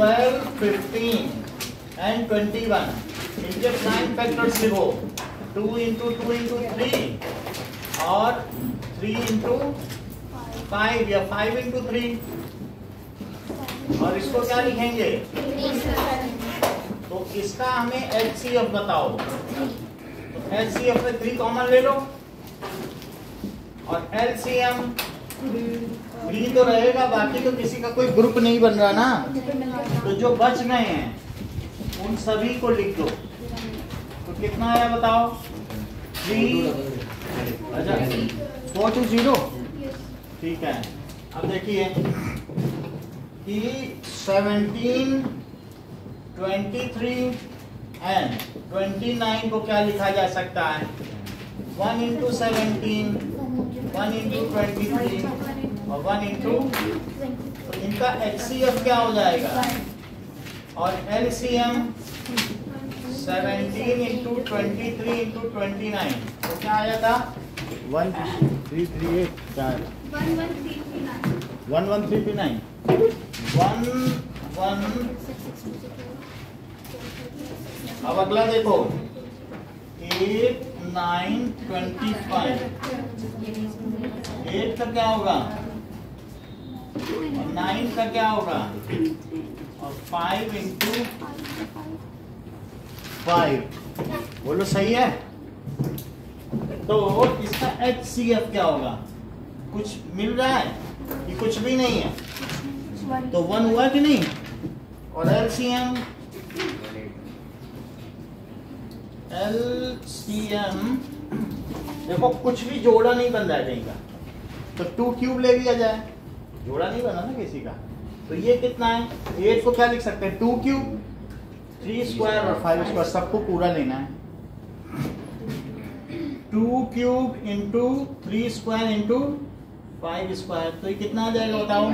12, 15 and 21. इनके prime factors लिखो, 2 into 2 into 3 और 3 into 5 या 5 into 3, और इसको क्या लिखेंगे? तो इसका हमें HCF बताओ। तो HCF में 3 कॉमन ले लो और LCM 3 तो रहेगा, बाकी तो किसी का कोई ग्रुप नहीं बन रहा ना, तो जो बच गए हैं उन सभी को लिख दो। तो कितना आया बताओ? 3, अच्छा 4 to 0, ठीक है। अब देखिए कि 17, 23 एंड 29 को क्या लिखा जा सकता है? 1 into 17, 1 into 23 और 1 into, तो इनका HCF क्या हो जाएगा? और LCM 17 into 23 into 29, तो क्या आया था? 1338, क्या है? 11339, 1 अब अगला देखो, 8, 9, 25, 8 का क्या होगा और 9 का क्या होगा और 5 into 5, बोलो सही है। तो इसका HCF क्या होगा? कुछ मिल रहा है कि कुछ भी नहीं है? तो 1 हुआ कि नहीं? और LCM देखो कुछ भी जोड़ा नहीं बन रहा है कहीं का, तो 2 क्यूब ले लिया जाए, जोड़ा नहीं बना ना किसी का। तो ये कितना है? 8 को क्या लिख सकते हैं? 2 क्यूब, 3 स्क्वायर और 5 स्क्वायर, सबको पूरा लेना है। 2 cube into 3 square into 5 square, तो ये कितना आ जाएगा बताओ?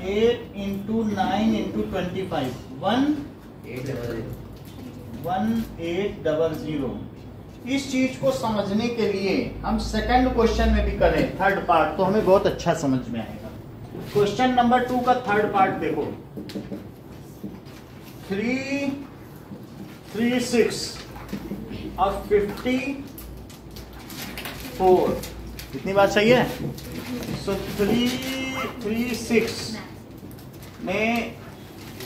8 इंटू 9 इंटू 25, 1800। इस चीज को समझने के लिए हम सेकंड क्वेश्चन में भी करें, थर्ड पार्ट, तो हमें बहुत अच्छा समझ में आएगा। क्वेश्चन नंबर 2 का थर्ड पार्ट देखो, 3, 6 और 54, इतनी बात सही है? सो 3, 6 में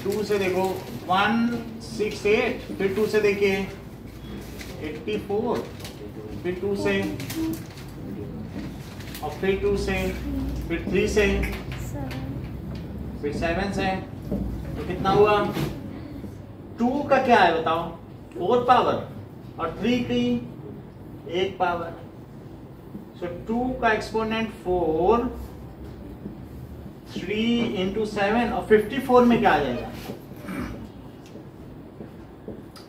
2 से देखो 1, 6, 8, फिर 2 से देखिए 84, फिर 2 से और फिर 2 से, फिर 3 से, फिर 7 से, तो कितना हुआ? 2 का क्या है बताओ? 4 पावर और 3 की 1 पावर। सो 2 का एक्सपोनेंट 4, 3 into 7 और 54 में क्या आ जाएगा?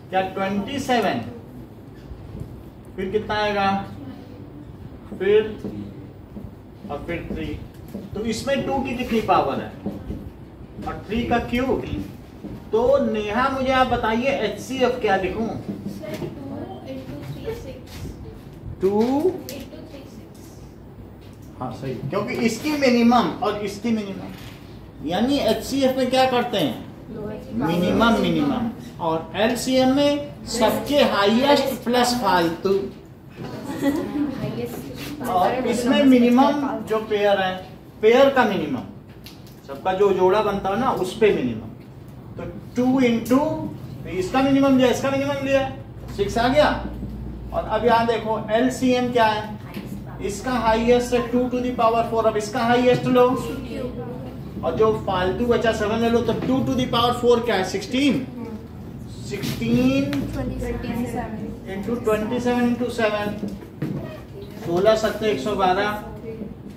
क्या 27, फिर कितना आएगा? फिर और फिर 3, तो इसमें 2 की कितनी पावर है और 3 का क्यूब। तो नेहा मुझे आप बताइए HCF क्या लिखूं? 2, हाँ सही, क्योंकि इसकी मिनिमम और इसकी मिनिमम, यानी HCF में क्या करते हैं? मिनिमम, और LCM में सबके हाईएस्ट प्लस फालतू, और इसमें मिनिमम जो पेयर है, पेयर का मिनिमम, सबका जो जोड़ा बनता है ना उस पे मिनिमम। तो 2 into, इसका मिनिमम लिया, इसका मिनिमम लिया, 6 आ गया। और अब यहाँ देखो LCM क्या है? इसका हाईएस्ट है 2 to the power 4, अब इसका हाईएस्ट लो और जो फालतू बचा 7 ले लो, तो 2 to the power 4 क्या है? 16 into 27 into 7, 16 7 112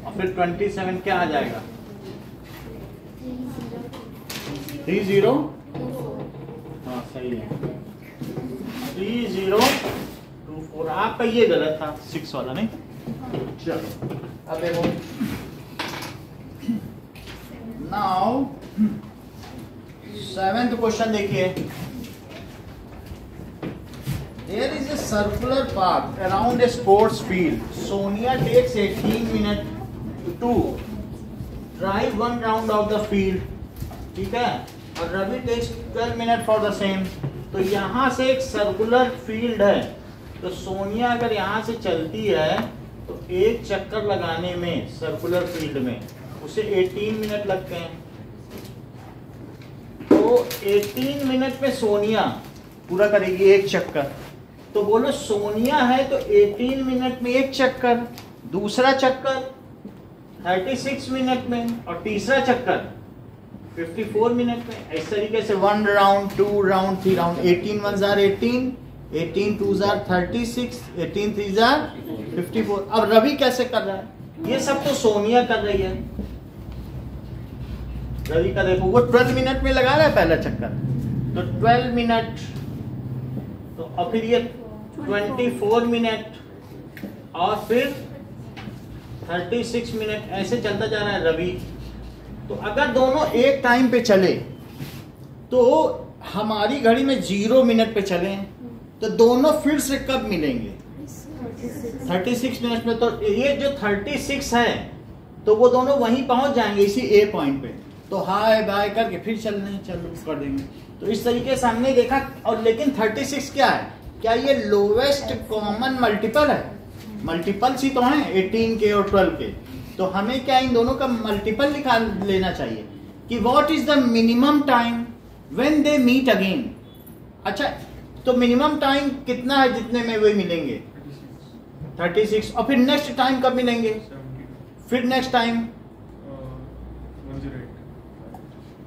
और फिर 27 क्या आ जाएगा? 30, हाँ सही है, 3024। आपका ये गलत था, 6 वाला नहीं। चलो अब देखो, नाउ 7th क्वेश्चन देखिए। There is a circular path around a sports field. Sonia takes 18 minutes to drive one round of the field. ठीक है, और Ravi takes 12 minute for the same. तो यहाँ से एक सर्कुलर फील्ड है, तो सोनिया अगर यहाँ से चलती है तो एक चक्कर लगाने में सर्कुलर फील्ड में उसे 18 मिनट लगते हैं। तो 18 मिनट में सोनिया पूरा करेगी एक चक्कर। तो बोलो सोनिया है तो 18 मिनट में एक चक्कर, दूसरा चक्कर 36 मिनट में, और तीसरा चक्कर 54 मिनट में। इस तरीके से 1 round, 2 round, 3 round. 18 1 jar 18, 18 2 jar 36, 18 3 jar 54। अब रवि कैसे कर रहा है? ये सब तो सोनिया कर रही है। रवि का देखो, वो 12 मिनट में लगा रहा है पहला चक्कर, तो 12 मिनट, तो और फिर ये 24 मिनट, और फिर 36 मिनट, ऐसे चलता जा रहा है रवि। तो अगर दोनों एक टाइम पे चले तो हमारी घड़ी में 0 मिनट पे चले, तो दोनों फिर से कब मिलेंगे? 36 मिनट में। तो ये जो 36 है तो वो दोनों वहीं पहुंच जाएंगे इसी ए पॉइंट पे, तो हाय बाय करके फिर चलने चालू कर देंगे। तो इस तरीके से हमने देखा। और लेकिन 36 क्या है? क्या ये लोवेस्ट कॉमन मल्टीपल है? मल्टीपल्स ही तो हैं 18 के और 12 के। तो हमें क्या इन दोनों का मल्टीपल निकाल लेना चाहिए कि what is the minimum time when they meet again. अच्छा, तो मिनिमम टाइम कितना है जितने में वे मिलेंगे? 36। और फिर नेक्स्ट टाइम कब मिलेंगे? फिर नेक्स्ट टाइम।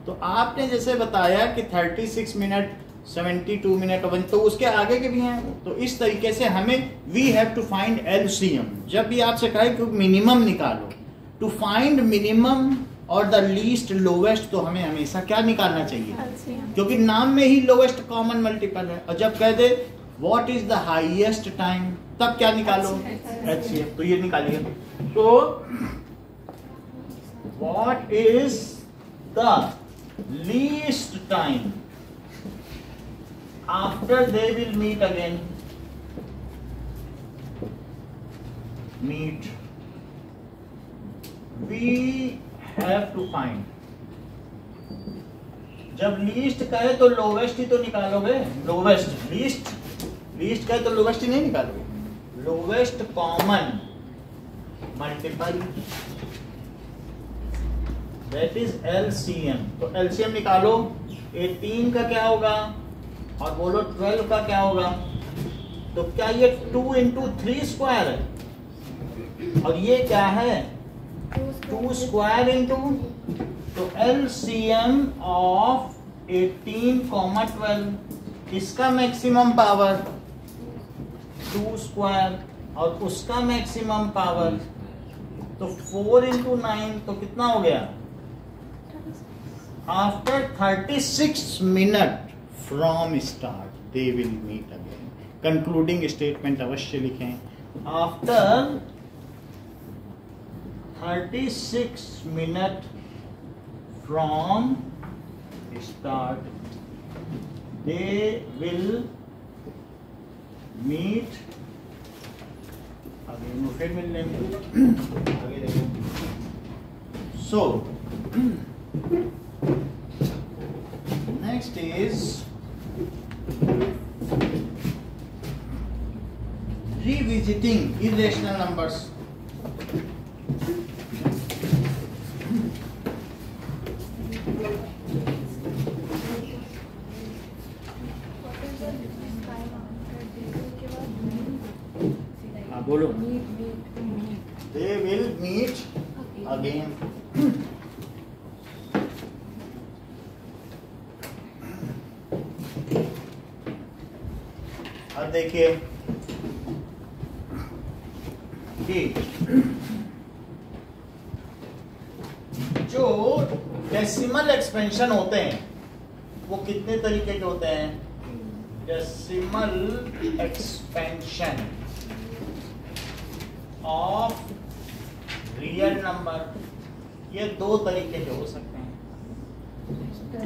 तो आपने जैसे बताया कि 36 मिनट, 72 मिनट, तो उसके आगे के भी हैं। तो इस तरीके से हमें we have to find LCM. जब भी आपसे कहे कि मिनिमम निकालो, टू फाइंड मिनिमम और द लीस्ट लोवेस्ट, तो हमें हमेशा क्या निकालना चाहिए? क्योंकि नाम में ही लोवेस्ट कॉमन मल्टीपल है। और जब कह दे what is the highest time, तब क्या निकालो? एचसीएफ। तो ये निकालिए। तो what is the least time after they will meet again? Meet. We have to find. जब लीस्ट कहे तो लोवेस्ट ही तो निकालोगे। लोवेस्ट, लीस्ट कहे तो लोवेस्ट ही नहीं निकालोगे। Lowest common multiple, that is LCM. तो एलसीएम निकालो। 18 का क्या होगा और बोलो 12 का क्या होगा? तो क्या ये 2 इंटू 3 स्क्वायर है, और ये क्या है? 2 स्क्वायर इंटू, तो एलसीएम ऑफ 18, 12, इसका मैक्सिमम पावर 2 स्क्वायर और उसका मैक्सिमम पावर, तो 4 इंटू 9, तो कितना हो गया? After 36 minute from start they will meet again. Concluding statement अवश्य लिखें। After 36 minute from start they will meet again. वो फिर मिल लेंगे। आगे देखो। So next is revisiting irrational numbers. हाँ बोलो। They will meet again. अब देखिए कि जो डेसिमल एक्सपेंशन होते हैं वो कितने तरीके के होते हैं? Decimal expansion of real number, ये 2 तरीके के हो सकते हैं।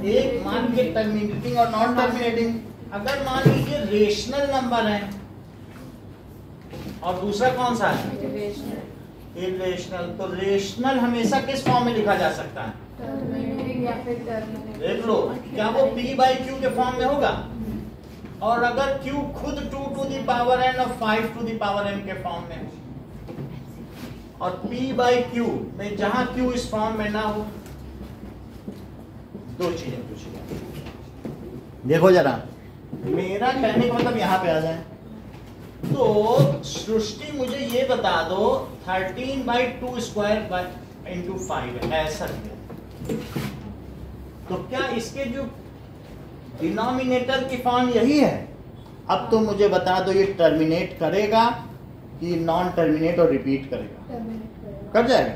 एक मान के टर्मिनेटिंग और नॉन टर्मिनेटिंग। अगर मान लीजिए रेशनल नंबर है, और दूसरा कौन सा है? इरेशनल। तो रेशनल हमेशा किस फॉर्म में लिखा जा सकता है? देख लो, क्या वो p बाई क्यू के फॉर्म में होगा? और अगर q खुद 2 टू द पावर n और 5 टू द पावर n के फॉर्म में हो, और p बाई क्यू में जहां q इस फॉर्म में ना हो, दो चीजें पूछिए। देखो जरा, मेरा कहने का मतलब यहां पे आ जाए, तो सृष्टि मुझे ये बता दो 13/2 स्क्वायर इंटू 5 ऐसा है, तो क्या इसके जो डिनोमिनेटर की फॉर्म यही है? अब तो मुझे बता दो, ये टर्मिनेट करेगा कि नॉन टर्मिनेट और रिपीट करेगा? कर जाएगा,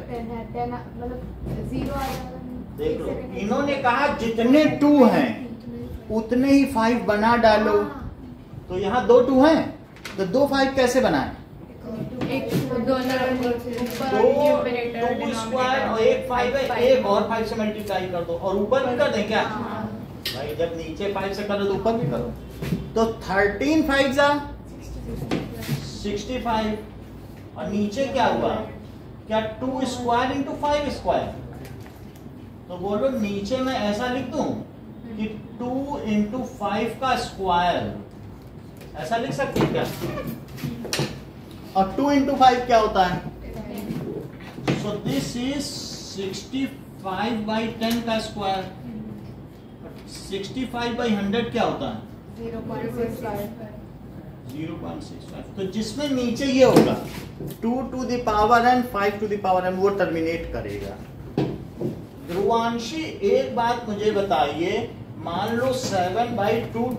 मतलब 0 आ जाएगा। देख लो, इन्होंने कहा जितने 2 हैं उतने ही 5 बना डालो, तो यहाँ 2 2 हैं, तो 2 5 कैसे बनाए? दो स्क्वायर और एक 5 है, एक और 5 से मल्टीप्लाई कर दो, और ऊपर भी कर दें क्या? भाई जब नीचे 5 से करो तो ऊपर भी करो, तो 13 5 जा 65, और नीचे क्या हुआ? क्या 2 स्क्वायर इंटू 5 स्क्वायर? तो बोलो नीचे मैं ऐसा लिख दूं कि 2 इंटू 5 का स्क्वायर, ऐसा लिख सकते हैं क्या? और 2 इंटू 5 क्या होता है? सो दिस इज 65/10 का स्क्वायर। 65/100 क्या होता है? 0.65। तो जिसमें नीचे ये होगा 2 to the power n 5 to the power n, वो टर्मिनेट करेगा। ध्रुवांशी एक बात मुझे बताइए, मान लो 7/2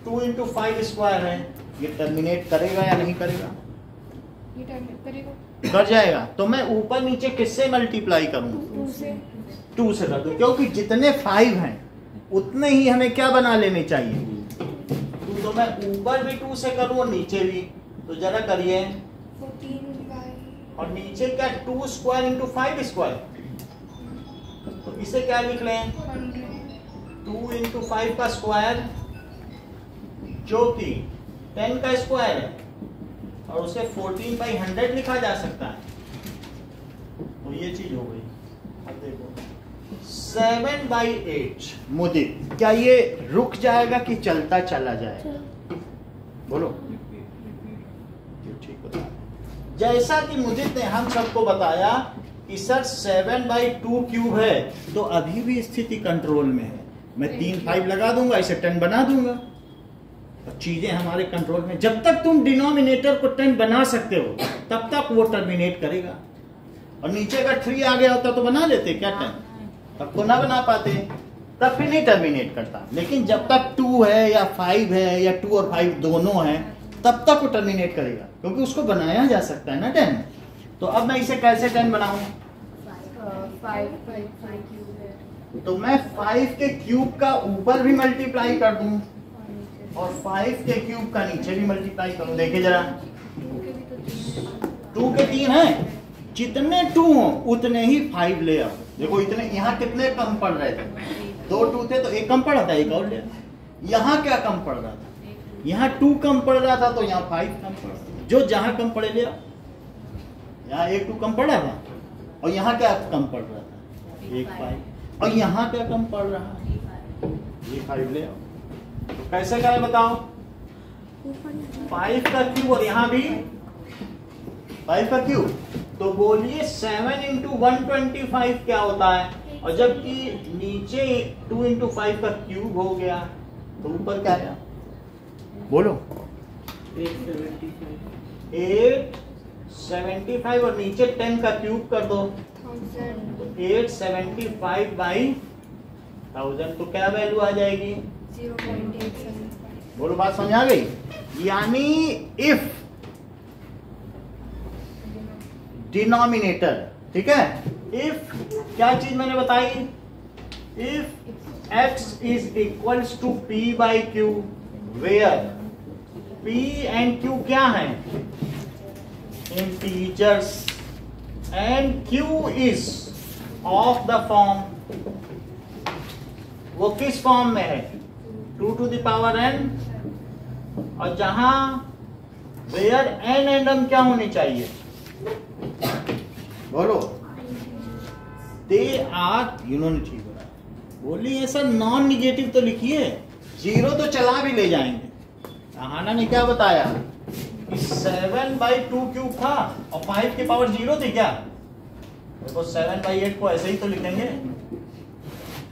2 इंटू 5 स्क्वायर है, ये टर्मिनेट करेगा या नहीं करेगा? ये टर्मिनेट करेगा, कर जाएगा। तो मैं ऊपर नीचे किससे मल्टीप्लाई करूं? 2 से कर दूं, क्योंकि जितने 5 हैं उतने ही हमें क्या बना लेने चाहिए? तो मैं ऊपर भी 2 से करूं और नीचे भी, तो जरा करिए। 14 और नीचे क्या? 2 स्क्वायर इंटू 5 स्क्वायर, तो इसे क्या लिख लें? 2 इंटू 5 का स्क्वायर, जो कि 10 का स्क्वायर है, और उसे 14/100 लिखा जा सकता है। तो ये चीज हो गई। अब देखो 7/8 मुदित, क्या ये रुक जाएगा कि चलता चला जाएगा? बोलो, ठीक बता। जैसा कि मुदित ने हम सबको बताया कि सर 7/2 क्यूब है, तो अभी भी स्थिति कंट्रोल में है। मैं 3 5 लगा दूंगा, इसे 10 बना दूंगा, और चीजें हमारे कंट्रोल में। जब तक तुम डिनोमिनेटर को 10 बना सकते हो तब तक वो टर्मिनेट करेगा। और नीचे का 3 आ गया होता तो बना लेते क्या 10? तब तो ना बना पाते, तब फिर नहीं टर्मिनेट करता। लेकिन जब तक 2 है या 5 है या 2 और 5 दोनों है, तब तक वो टर्मिनेट करेगा, क्योंकि उसको बनाया जा सकता है ना 10। तो अब मैं इसे कैसे 10 बनाऊं? 5 तो मैं 5 के क्यूब का ऊपर भी मल्टीप्लाई कर दूं और 5 के क्यूब का नीचे भी मल्टीप्लाई करूं। देखिए जरा, 2 के 3 है, जितने 2 हो उतने ही 5 ले आओ। देखो इतने, यहाँ कितने कम पड़ रहे थे? 2 2 थे तो एक कम पड़ा था, एक और ले। यहाँ क्या कम पड़ रहा था? यहाँ 2 कम पड़ रहा था, तो यहाँ 5 कम पड़ रहा था। जो जहां कम पड़े ले आओ। यहाँ 1 2 कम पड़ा था, और यहाँ क्या कम पड़ रहा था? 1 5। और यहाँ क्या कम पड़ रहा है? ये 5 ले आओ। तो कैसे करें बताओ? 5 का क्यूब, और यहाँ भी 5 का क्यूब। तो बोलिए 7 इंटू 125 क्या होता है? और जबकि नीचे 2 इंटू 5 का क्यूब हो गया, तो ऊपर क्या आया? बोलो। 875, और नीचे 10 का क्यूब कर दो, तो 875/1000, तो क्या वैल्यू आ जाएगी? 0.87। बोलो, बात समझ आ गई? यानी इफ डिनोमिनेटर, ठीक है, इफ क्या चीज मैंने बताई? If x is equals to p by q, where p and q क्या है? Integers, and q is of the form, वो किस फॉर्म में है? 2 टू द पावर n, और जहां वेयर n एंड m क्या होनी चाहिए? बोलो, दे आर, इन्होंने ठीक बोला, बोलिए सर नॉन निगेटिव तो लिखिए, जीरो तो चला भी ले जाएंगे। आहाना ने क्या बताया कि 7/2 क्यूब था और 5 की पावर 0 थी क्या? देखो 7/8 को ऐसे ही तो लिखेंगे,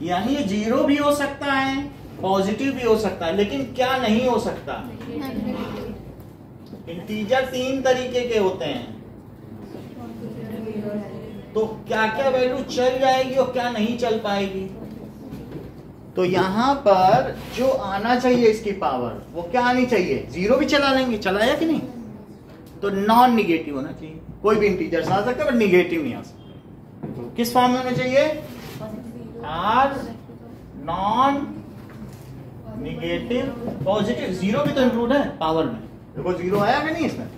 यानी ये जीरो भी हो सकता है, पॉजिटिव भी हो सकता है, लेकिन क्या नहीं हो सकता? इंटीजर 3 तरीके के होते हैं, तो क्या क्या वैल्यू चल जाएगी और क्या नहीं चल पाएगी। तो यहां पर जो आना चाहिए इसकी पावर वो क्या आनी चाहिए? जीरो भी चला लेंगे, चलाया कि नहीं? तो नॉन निगेटिव होना चाहिए। कोई भी इंटीजर आ सकता है बट निगेटिव नहीं आ सकता। तो किस फॉर्म में होना चाहिए? Are non negative positive. Zero भी तो इंक्लूड है पावर में, देखो जीरो आया कि नहीं इसमें?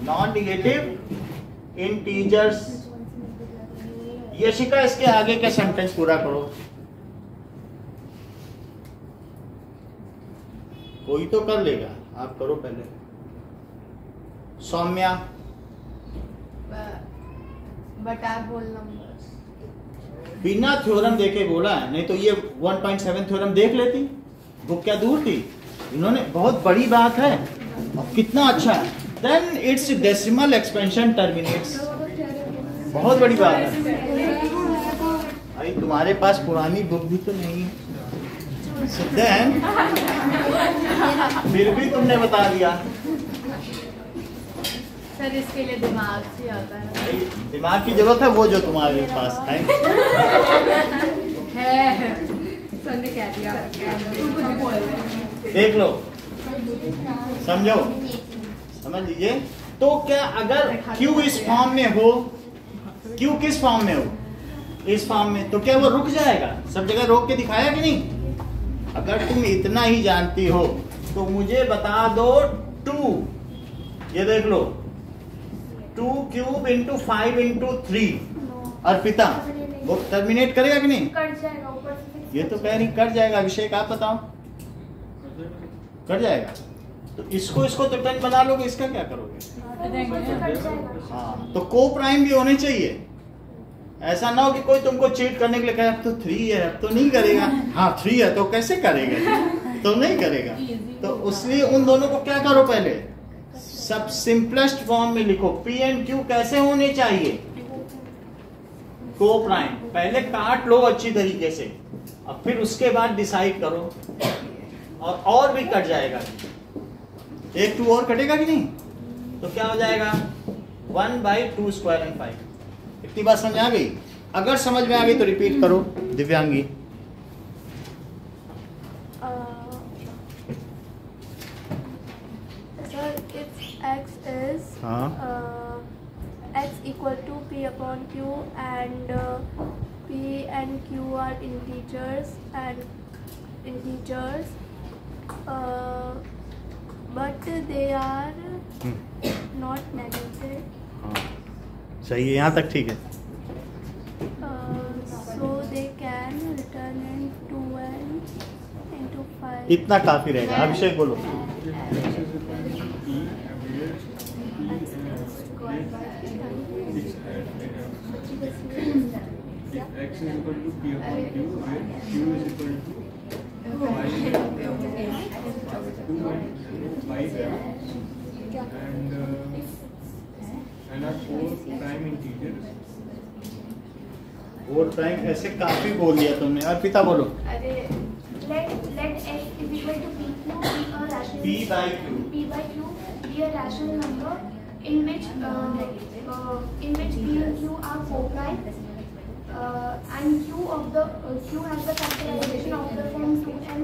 Non negative integers. यशिका इसके आगे का सेंटेंस पूरा करो। कोई तो कर लेगा, आप करो पहले। सौम्या बट आप बोल नंबर्स बिना थ्योरम देके बोला है, नहीं तो ये 1.7 थ्योरम देख लेती, वो क्या दूर थी। इन्होंने बहुत बड़ी बात है और कितना अच्छा है। Then its decimal expansion terminates, बहुत बड़ी बात है। अरे तुम्हारे पास पुरानी बुक भी तो नहीं है, so then, फिर भी तुमने बता दिया। सर इसके लिए दिमाग से आता है, दिमाग की जरूरत है वो जो तुम्हारे पास है। सर ने क्या दिया? देख लो, समझो, समझ लीजिए। तो क्या अगर Q इस फॉर्म में हो, Q किस फॉर्म में हो? इस फॉर्म में, तो क्या वो रुक जाएगा? सब जगह रोक के दिखाया कि नहीं? अगर तुम इतना ही जानती हो तो मुझे बता दो 2, ये देख लो 2 क्यूब इंटू 5 इंटू 3 अर्पिता, वो टर्मिनेट करेगा कि नहीं? कट जाएगा ऊपर से। ये तो कह रही कट जाएगा। अभिषेक आप बताओ, कट जाएगा? तो इसको तो 10 बना लोगे, इसका क्या करोगे? हाँ, तो को प्राइम भी होने चाहिए। ऐसा ना हो कि कोई तुमको चीट करने के लिए कहे अब तो 3 है, अब तो नहीं करेगा। हाँ 3 है तो कैसे करेगा? तो नहीं करेगा। तो इसलिए उन दोनों को क्या करो, पहले सब सिंपलेस्ट फॉर्म में लिखो। पी एंड क्यू कैसे होने चाहिए? को प्राइम। पहले काट लो अच्छी तरीके से, अब फिर उसके बाद डिसाइड करो। और भी कट जाएगा, 1 2 और कटेगा कि नहीं? तो क्या हो जाएगा? 1/2 स्क्वायर एंड 5। इतनी बात समझ आ गई? अगर समझ में आ गई तो रिपीट करो Divyangi. Sir if x is x equal to p upon q and p and q are integers but they are not negative. सही है, यहाँ तक ठीक है। So they can return in 2n into 5. इतना काफी रहेगा। अभिषेक बोलो। X is equal to P upon Q, where Q is equal to 5 and our 4 prime integers. 4 prime ऐसे काफी बोल दिया तुमने। अर्पिता बोलो। अरे let x is equal to p q be a rational P by Q. p by q be a rational number in which p and q are co-prime and q has the factorization of the form 2n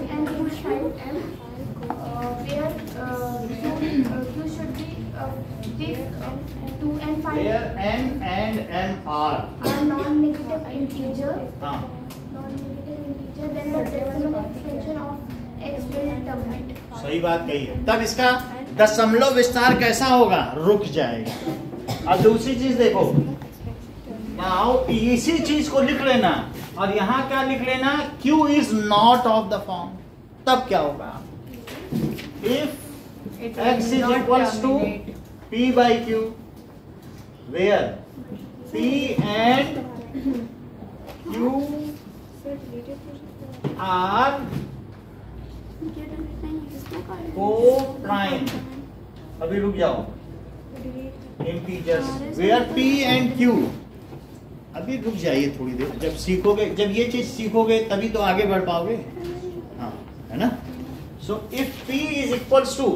into 5m where q should be if 2 and 5 Where n and m are non-negative integer. हाँ, Non-negative integer, then the decimal extension of x will terminate. सही बात कही है। तब इसका दशमलव विस्तार कैसा होगा? रुक जाएगा। अब दूसरी चीज देखो, नाउ इसी चीज को लिख लेना और यहाँ क्या लिख लेना? Q is not of the form। तब क्या होगा? If x is equals to P by Q, where P and Q are co-prime. अभी रुक जाओ. Integers where P and Q. अभी रुक जाइए थोड़ी देर. जब सीखोगे, जब ये चीज सीखोगे तभी तो आगे बढ़ पाओगे. हाँ, है ना? So if P is equals to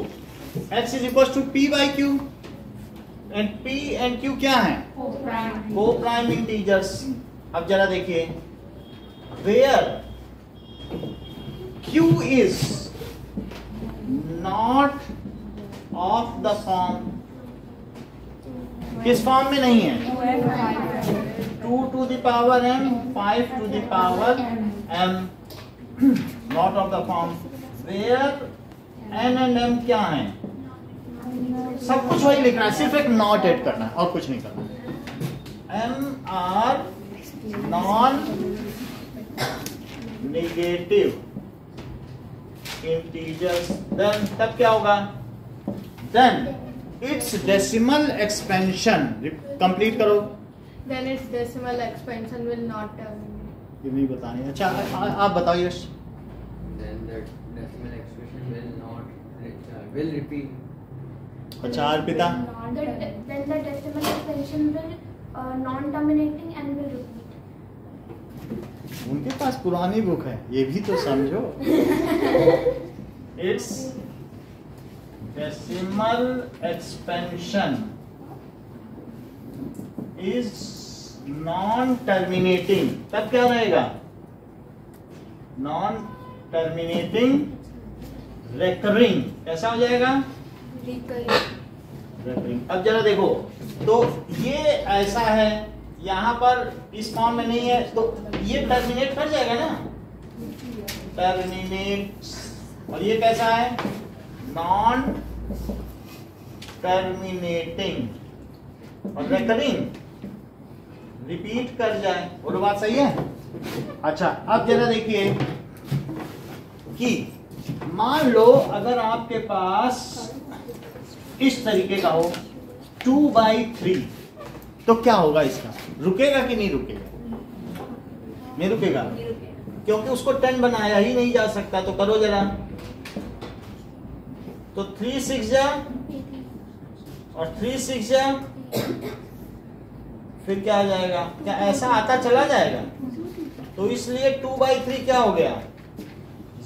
X is equals to P by Q and P and Q क्या है? Co-prime integers. अब जरा देखिए, where Q is not of the form, किस फॉर्म में नहीं है? 2 to the power m, 5 to the power m, not of the form. Where n and m क्या है? सब कुछ वही लिखना है, सिर्फ एक नॉट ऐड करना है और कुछ नहीं करना. m are non negative integers. Then तब क्या होगा? Then its decimal expansion. Complete करो. Then its decimal expansion will not terminate. ये नहीं बतानी. अच्छा आप बताओ यश. Then the decimal expression will not will repeat. अच्छा Arpita. Then the decimal expansion will non-terminating and will repeat. उनके पास पुरानी बुक है, ये भी तो समझो. It's decimal expansion is non terminating. तब क्या रहेगा? Non terminating recurring. कैसा हो जाएगा? रेकरिंग. अब जरा देखो, तो ये ऐसा है, यहाँ पर इस फॉर्म में नहीं है, तो ये टर्मिनेट कर जाएगा ना, टर्मिनेट. और ये कैसा है? नॉन टर्मिनेटिंग और रेकरिंग, रिपीट कर जाए. और बात सही है. अच्छा अब जरा देखिए कि मान लो अगर आपके पास इस तरीके का हो 2/3, तो क्या होगा इसका? रुकेगा कि नहीं रुकेगा? नहीं रुकेगा, क्योंकि उसको 10 बनाया ही नहीं जा सकता. तो करो जरा. तो 3 6 जा और 3 6 जा, फिर क्या आ जाएगा? क्या ऐसा आता चला जाएगा? तो इसलिए 2/3 क्या हो गया?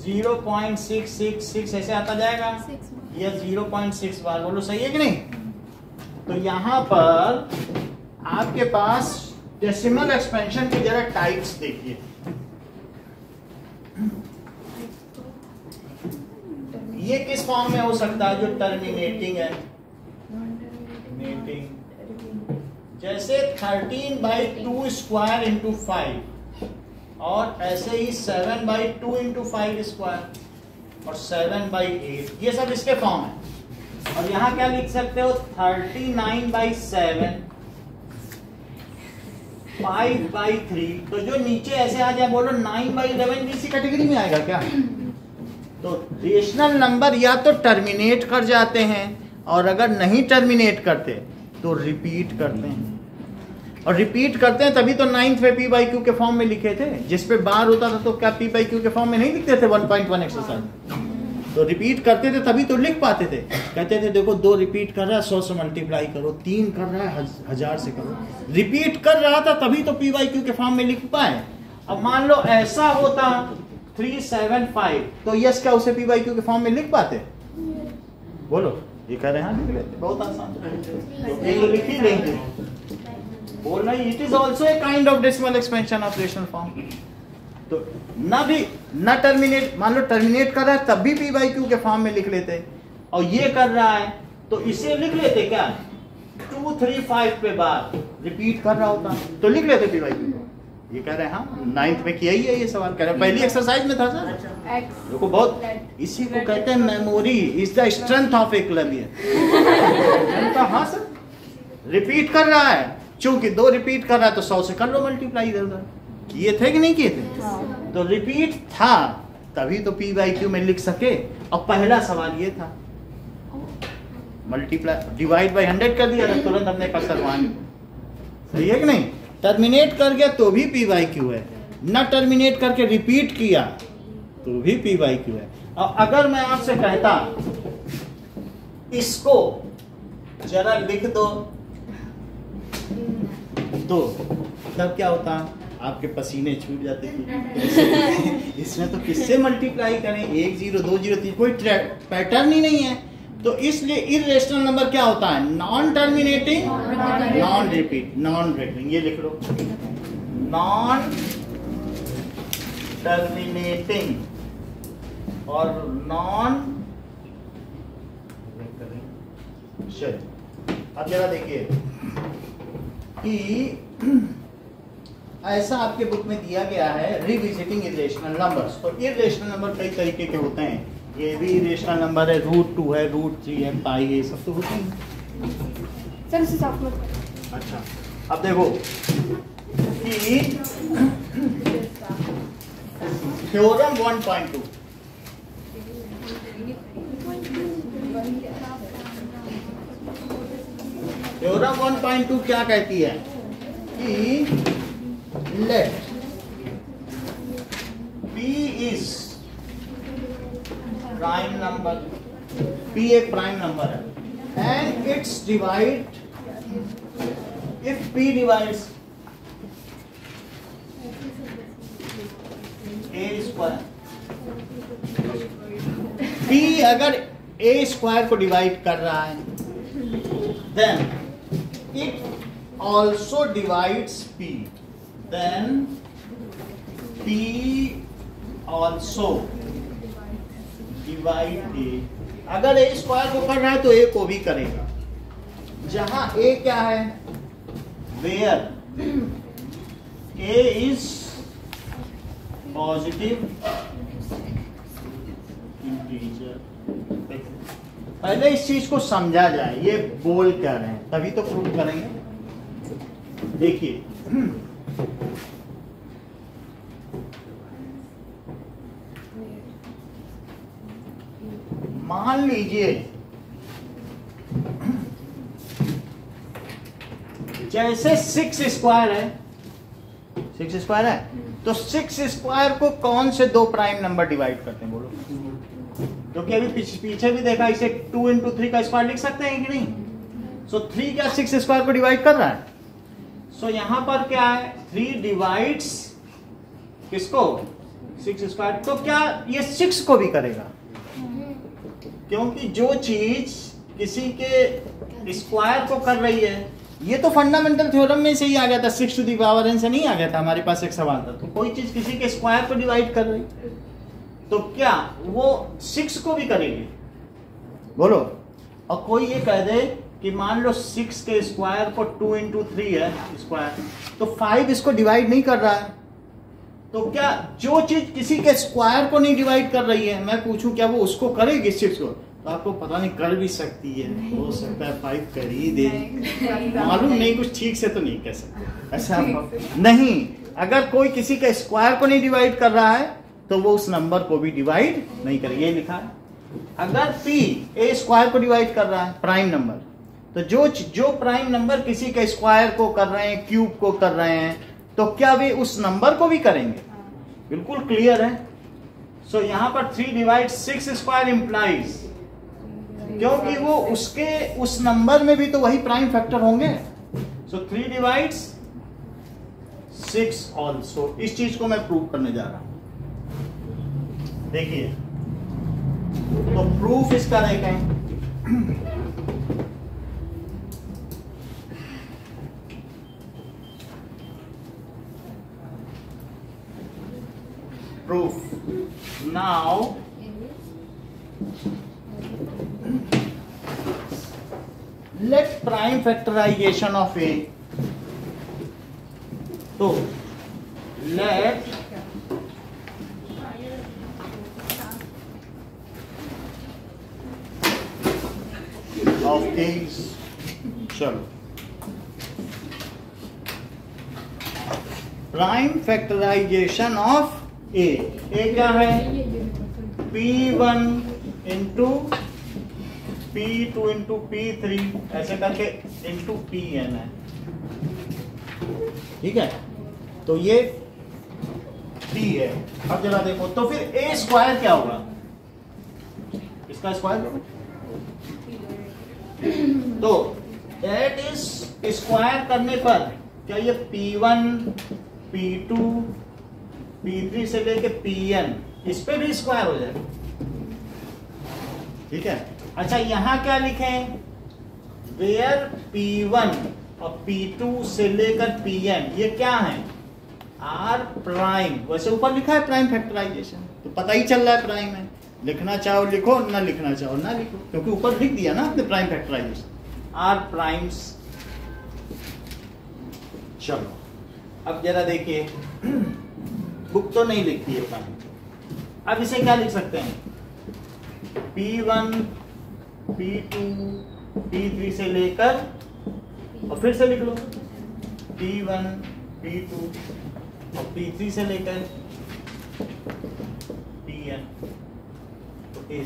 0.666 ऐसे आता जाएगा. या 0.6 बार. बोलो सही है कि नहीं? तो यहां पर आपके पास डेसिमल एक्सपेंशन की जरा टाइप्स देखिए. ये किस फॉर्म में हो सकता है? जो टर्मिनेटिंग है. टर्मिनेटिंग जैसे 13/2 स्क्वायर इंटू 5, और ऐसे ही 7/2 इंटू 5 स्क्वायर और 7/8. ये सब इसके फॉर्म है. और यहाँ क्या लिख सकते हो? 39/7, 5/3. तो जो नीचे ऐसे आ जाए, बोलो 9/11 भी इसी कैटेगरी में आएगा क्या? तो रेशनल नंबर या तो टर्मिनेट कर जाते हैं, और अगर नहीं टर्मिनेट करते तो रिपीट करते हैं. और रिपीट करते हैं तभी तो 9th पे P/Q के फॉर्म में लिखे थे. जिस पे बार होता था तो क्या P/Q के फॉर्म में नहीं लिखते थे? 1.1 एक्सरसाइज. तो रिपीट करते थे तभी तो लिख पाते थे. कहते थे देखो 2 रिपीट कर रहा है 100 से मल्टीप्लाई करो, 3 कर रहा है 1000 से करो. रिपीट कर रहा था तभी तो P/Q के फॉर्म में लिख पाए. अब मान लो ऐसा होता 375, तो यस क्या उसे P/Q के फॉर्म में लिख पाते? बोलो. ये कह रहे हैं लिख लेते. बहुत आसान. तो ये लिख ही लेंगे. बोलना it is also a kind of decimal expansion of rational form. तो न टर्मिनेट, मान लो टर्मिनेट कर रहा है तब भी P/Q के फॉर्म में लिख लेते, और ये कर रहा है तो इसे लिख लेते क्या? 2 3 5 पे बार रिपीट कर रहा होता तो लिख लेते P/Q को. ये कह रहे हैं हाँ 9th में किया ही है ये सवाल. कह रहे हैं पहली एक्सरसाइज में था सर. देखो बहुत, इसी को कहते हैं memory is the strength of Eklavya. हाँ सर, रिपीट कर रहा है, चूंकि 2 रिपीट कर रहा है तो 100 से कर लो मल्टीप्लाई इधर उधर. किए थे कि नहीं किए थे? तो रिपीट था तभी तो P/Q में लिख सके. और पहला सवाल ये था, मल्टीप्लाई डिवाइड बाय 100 कर दिया तुरंत हमने कसर मान. सही है कि नहीं? टर्मिनेट कर गया तो भी पी बाई क्यू है, न टर्मिनेट करके रिपीट किया तो भी पी बाई क्यू है। और अगर मैं आपसे कहता इसको जरा लिख दो तो तब क्या होता? आपके पसीने छूट जाते थे। इसमें तो किससे मल्टीप्लाई करें? 1 0 2 0 3, कोई पैटर्न ही नहीं है। तो इसलिए इर्रेशनल नंबर क्या होता है? Non terminating, non repeat, non breaking. ये लिख लो, नॉन टर्मिनेटिंग और नॉन। अब जरा देखिए कि ऐसा आपके बुक में दिया गया है रिविजिटिंग इरेशनल नंबर्स। तो इरेशनल नंबर कई तरीके के होते हैं। ये भी इरेशनल नंबर है, √2 है, √3 है, पाई है, सब तो होते हैं। सर इसे साफ मत करो। अच्छा, अब देखो कि थ्योरम 1.2 थ्योरम 1.2 क्या कहती है कि let P is prime number, P एक प्राइम नंबर है and its divide, if P divides A square, P अगर A स्क्वायर को डिवाइड कर रहा है then it also divides P, then P also divide A। अगर A स्क्वायर को कर रहा है तो A को भी करेगा। जहां A क्या है? where A is positive integer. पहले इस चीज को समझा जाए, ये बोल क्या रहे हैं तभी तो प्रूव करेंगे। देखिए मान लीजिए जैसे 6 स्क्वायर है, 6 स्क्वायर है तो 6 स्क्वायर को कौन से दो प्राइम नंबर डिवाइड करते हैं बोलो? क्योंकि अभी पीछे भी देखा, इसे 2 × 3 का स्क्वायर लिख सकते हैं कि नहीं? सो 3 क्या 6 स्क्वायर को डिवाइड कर रहा है? सो यहां पर क्या है? 3 डिवाइड्स किसको? 6 स्क्वायर। तो क्या ये 6 को भी करेगा? क्योंकि जो चीज किसी के स्क्वायर को कर रही है, ये तो फंडामेंटल थ्योरम में से ही आ गया था, 6 टू द पावर n से नहीं आ गया था। हमारे पास एक सवाल था, तो कोई चीज किसी के स्क्वायर को डिवाइड कर रही तो क्या वो 6 को भी करेगी? बोलो। और कोई ये कह दे कि मान लो 6 के स्क्वायर को 2 × 3 है स्क्वायर, तो 5 इसको डिवाइड नहीं कर रहा है। तो क्या जो चीज किसी के स्क्वायर को नहीं डिवाइड कर रही है, मैं पूछूं क्या वो उसको करेगी 6 को? तो आपको पता नहीं, कर भी सकती है, हो सकता है 5 कर ही दे, मालूम नहीं, कुछ ठीक से तो नहीं कह सकते ऐसा नहीं। अगर कोई किसी के स्क्वायर को नहीं डिवाइड कर रहा है तो वो उस नंबर को भी डिवाइड नहीं करेगी। ये लिखा है। अगर P A स्क्वायर को डिवाइड कर रहा है, प्राइम नंबर, तो जो प्राइम नंबर किसी के स्क्वायर को कर रहे हैं, क्यूब को कर रहे हैं, तो क्या वे उस नंबर को भी करेंगे? बिल्कुल क्लियर है। सो यहां पर 3 डिवाइड 6 स्क्वायर इंप्लाइज, क्योंकि वो उसके उस नंबर में भी तो वही प्राइम फैक्टर होंगे। सो 3 डिवाइड्स 6 ऑल्सो। इस चीज को मैं प्रूव करने जा रहा हूं। देखिए, तो प्रूफ इसका देखें। Proof. Now let prime factorization of A. So let of A is, चलो, prime factorization of A क्या है? P1 into P2 into P3 ऐसे करके into Pn है। ठीक है, तो ये p है। अब जरा देखो तो फिर a स्क्वायर क्या होगा, इसका स्क्वायर तो दैट इज स्क्वायर करने पर क्या ये p1 p2 p3 से लेके pn इस पे भी स्क्वायर हो जाएगा। ठीक है, अच्छा यहां क्या लिखें, वेयर p1 और p2 से लेकर pn ये क्या है, आर प्राइम। वैसे ऊपर लिखा है प्राइम फैक्टराइजेशन, तो पता ही चल रहा है प्राइम है, लिखना चाहो लिखो, ना लिखना चाहो ना लिखो, क्योंकि ऊपर लिख दिया ना आपने प्राइम फैक्टराइजेशन, आर प्राइम्स। चलो अब जरा देखिए, बुक तो नहीं लिखती है प्राइम, अब इसे क्या लिख सकते हैं, p1 p2 p3 से लेकर, और फिर से लिख लो p1 p2 और p3 से लेकर pn, तो a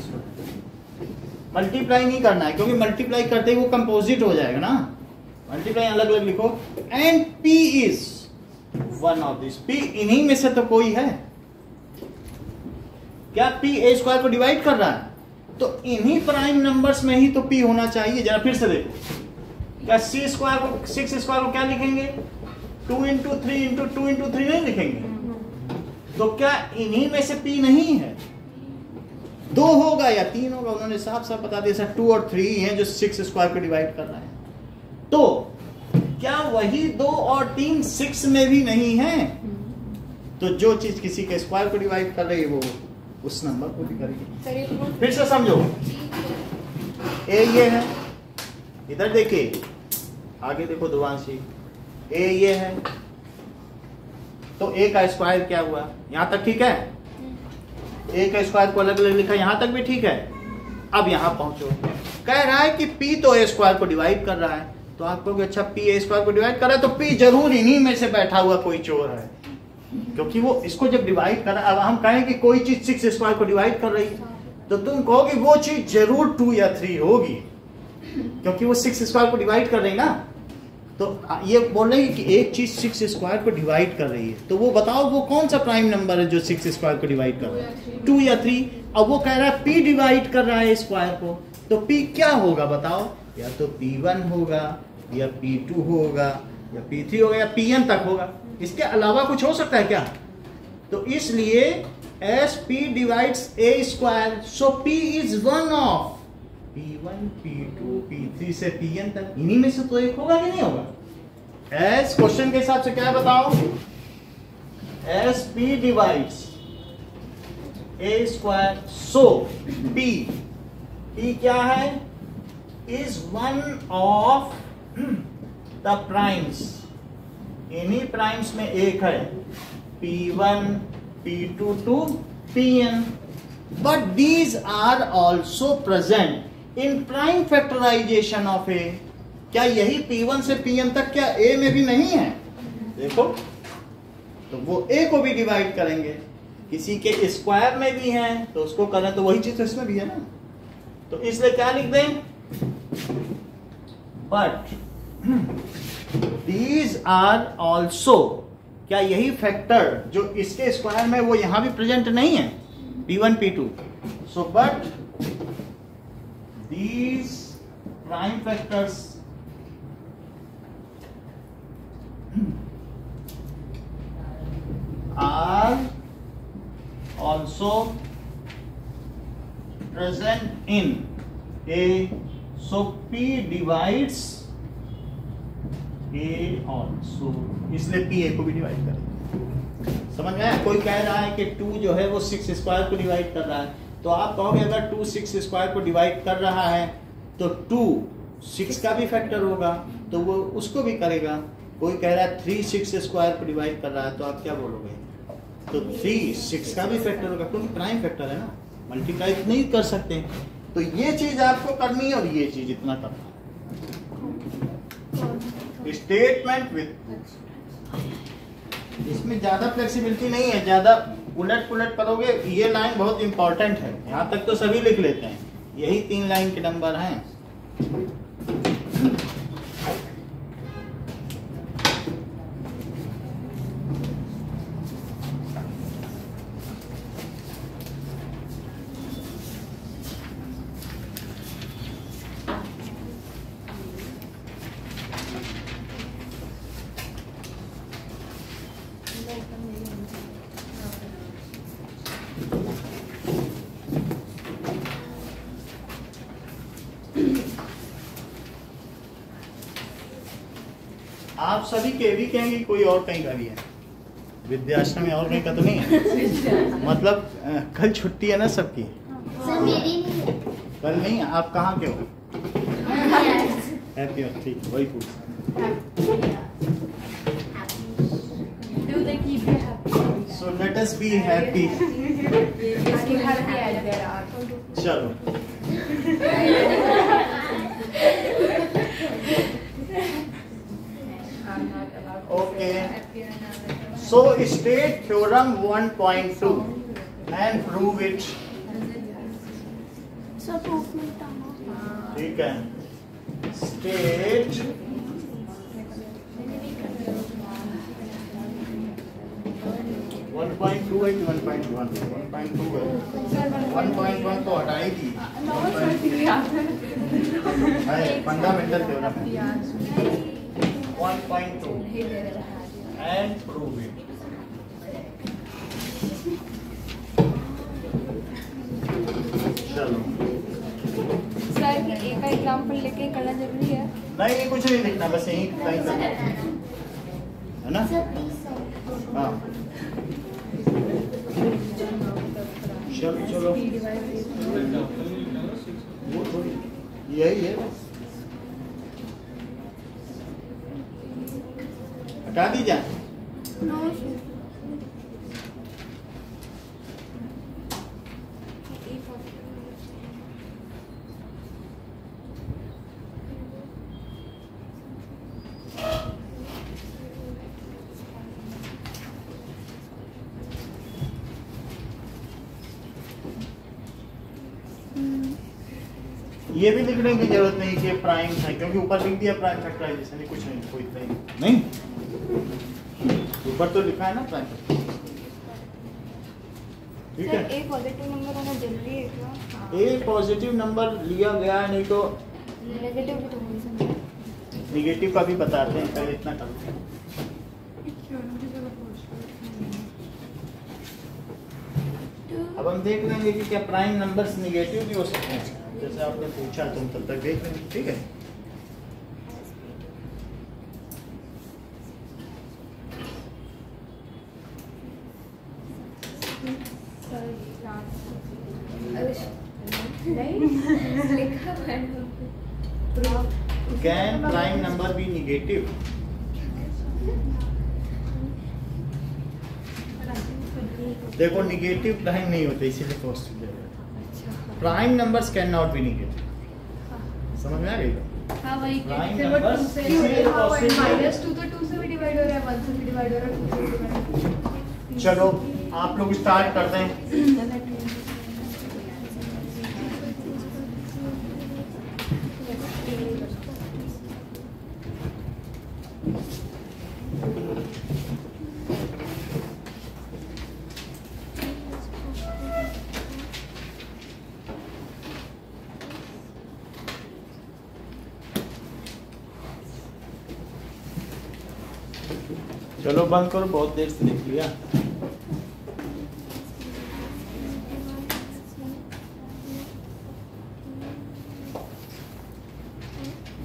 मल्टीप्लाई नहीं करना है, क्योंकि मल्टीप्लाई करते ही वो कंपोजिट हो जाएगा ना, मल्टीप्लाई अलग अलग लिखो। And p is one of this, p इन्हीं में से तो कोई है, क्या p a स्क्वायर को डिवाइड कर रहा है, तो इन्हीं प्राइम नंबर्स में ही तो p होना चाहिए। जरा फिर से देखो, क्या c स्क्वायर को 6 स्क्वायर को क्या लिखेंगे, 2 इंटू 3 इंटू 2 इंटू 3 नहीं लिखेंगे, तो क्या इन्हीं में से p नहीं है, 2 होगा या 3 होगा, उन्होंने साफ साफ बता दिया सर 2 और 3 है जो 6 स्क्वायर को डिवाइड कर रहा है। तो क्या वही 2 और 3 6 में भी नहीं है, तो जो चीज किसी के स्क्वायर को डिवाइड कर रही है वो उस नंबर को भी करेगी। फिर से समझो, ए ये है, इधर देखिए आगे देखो ध्रुवांशी, ए ये है, तो ए का स्क्वायर क्या हुआ, यहां तक ठीक है, ए का स्क्वायर को अलग अलग लिखा, यहां तक भी ठीक है। अब यहां पहुंचो, कह रहा है कि p तो ए स्क्वायर को डिवाइड कर रहा है, तो आप कहोगे अच्छा p ए स्क्वायर को डिवाइड कर रहा है, तो p जरूर इन्हीं में से बैठा हुआ कोई चोर है, क्योंकि वो इसको जब डिवाइड कर रहा है। अब हम कहें कि कोई चीज 6 स्क्वायर को डिवाइड कर रही है, तो तुम कहोगे वो चीज जरूर 2 या 3 होगी, क्योंकि वो 6 स्क्वायर को डिवाइड कर रही ना। तो ये बोल रहे हैं कि एक चीज 6 स्क्वायर को डिवाइड कर रही है, तो वो बताओ वो कौन सा प्राइम नंबर है जो 6 स्क्वायर को डिवाइड कर रहा है, 2 या 3। अब वो कह रहा है p डिवाइड कर रहा है स्क्वायर को, तो p क्या होगा बताओ, या तो p1 होगा या p2 होगा या p3 होगा या pn तक होगा, इसके अलावा कुछ हो सकता है क्या। तो इसलिए as p divides a square, so p is one of p1 p2 p3 से pn तक, इन्हीं में से तो एक होगा कि नहीं होगा। as क्वेश्चन के हिसाब से क्या है बताओ, as p divides a square, so p क्या है, is one of the primes, इन्हीं प्राइम्स में एक है, p1 p2 to pn, but these are also present in prime factorization of a। क्या यही p1 से pn तक क्या a में भी नहीं है, देखो तो वो a को भी डिवाइड करेंगे, किसी के स्क्वायर में भी है तो उसको करें, तो वही चीज तो इसमें भी है ना, तो इसलिए क्या लिख दें, बट these are also, क्या यही फैक्टर जो इसके स्क्वायर में वो यहां भी प्रेजेंट नहीं है, p1 p2, so but these prime factors are also present in a, so p divides a also, इसलिए p a को भी डिवाइड करेंगे। समझ में आया। कोई कह रहा है कि 2 जो है वो 6 स्क्वायर को डिवाइड कर रहा है, तो आप कहोगे अगर 2 6 स्क्वायर को डिवाइड कर रहा है तो 2 6 का भी फैक्टर होगा, तो वो उसको भी करेगा। कोई कह रहा है 3 6 स्क्वायर को डिवाइड कर रहा है, तो आप क्या बोलोगे, तो 3 6 का भी फैक्टर होगा, क्योंकि प्राइम फैक्टर है ना, मल्टीप्लाई नहीं कर सकते। तो ये चीज आपको करनी है और ये चीज इतना करना है। स्टेटमेंट विद, इसमें ज्यादा फ्लेक्सिबिलिटी नहीं है, ज्यादा उलट पुलट करोगे। ये लाइन बहुत इंपॉर्टेंट है, यहाँ तक तो सभी लिख लेते हैं, यही 3 लाइन के नंबर हैं। आप सभी केवी के हैं कि कोई और कहीं का भी है? विद्याश्रम में और कहीं का तो नहीं है? मतलब कल छुट्टी है ना सबकी? सर मेरी नहीं है। कल नहीं, आप कहाँ के हो? हैप्पी हो, ठीक, वही पूछ। So let us be happy. चलो। Okay. So state theorem 1.2 and prove it. Sir proof मिलता है। ठीक है। State वन पॉइंट टू है कि 1.1? 1.2 है। 1.1 तो हटा ही दी। फंडामेंटल थ्योरम है 1.2 एंड प्रूव इट। चलो सर एक एग्जांपल लेके करना जरूरी है? नहीं, कुछ नहीं लिखना, बस यही कहीं तक है ना? Sir please sir. हाँ चलो चलो, वो थोड़ी यही है, हटा दी जाए। No sir. ये भी लिखने की जरूरत नहीं कि प्राइम है, क्योंकि ऊपर लिख दिया प्राइम फैक्टराइजेशन, कुछ नहीं, कोई नहीं, ऊपर तो लिखा है ना प्राइम। ठीक है। सर ए पॉजिटिव नंबर होना जरूरी है क्या? ए पॉजिटिव नंबर लिया गया, नहीं तो नेगेटिव भी तो हो सकता है। निगेटिव का भी बताते हैं, पहले इतना करते हैं। अब हम देख लेंगे कि क्या प्राइम नंबर्स निगेटिव भी हो सकते हैं, जैसे आपने पूछा, तुम तब तक देख लेंगे। ठीक है। Can prime number be negative? देखो निगेटिव प्राइम नहीं होते, इसीलिए positive. Prime numbers can not be negative. समझ में आ गई? हाँ वही प्राइम फिर वो नंबर्स 2 से इसलिए possible- -2 तो 2 से भी डिवाइड हो रहा है, 1 से भी डिवाइड हो रहा है, 2 से भी डिवाइड हो रहा है। चलो आप लोग स्टार्ट कर दें। चलो बंद करो, बहुत देर से देख लिया।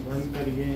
बंद करिए।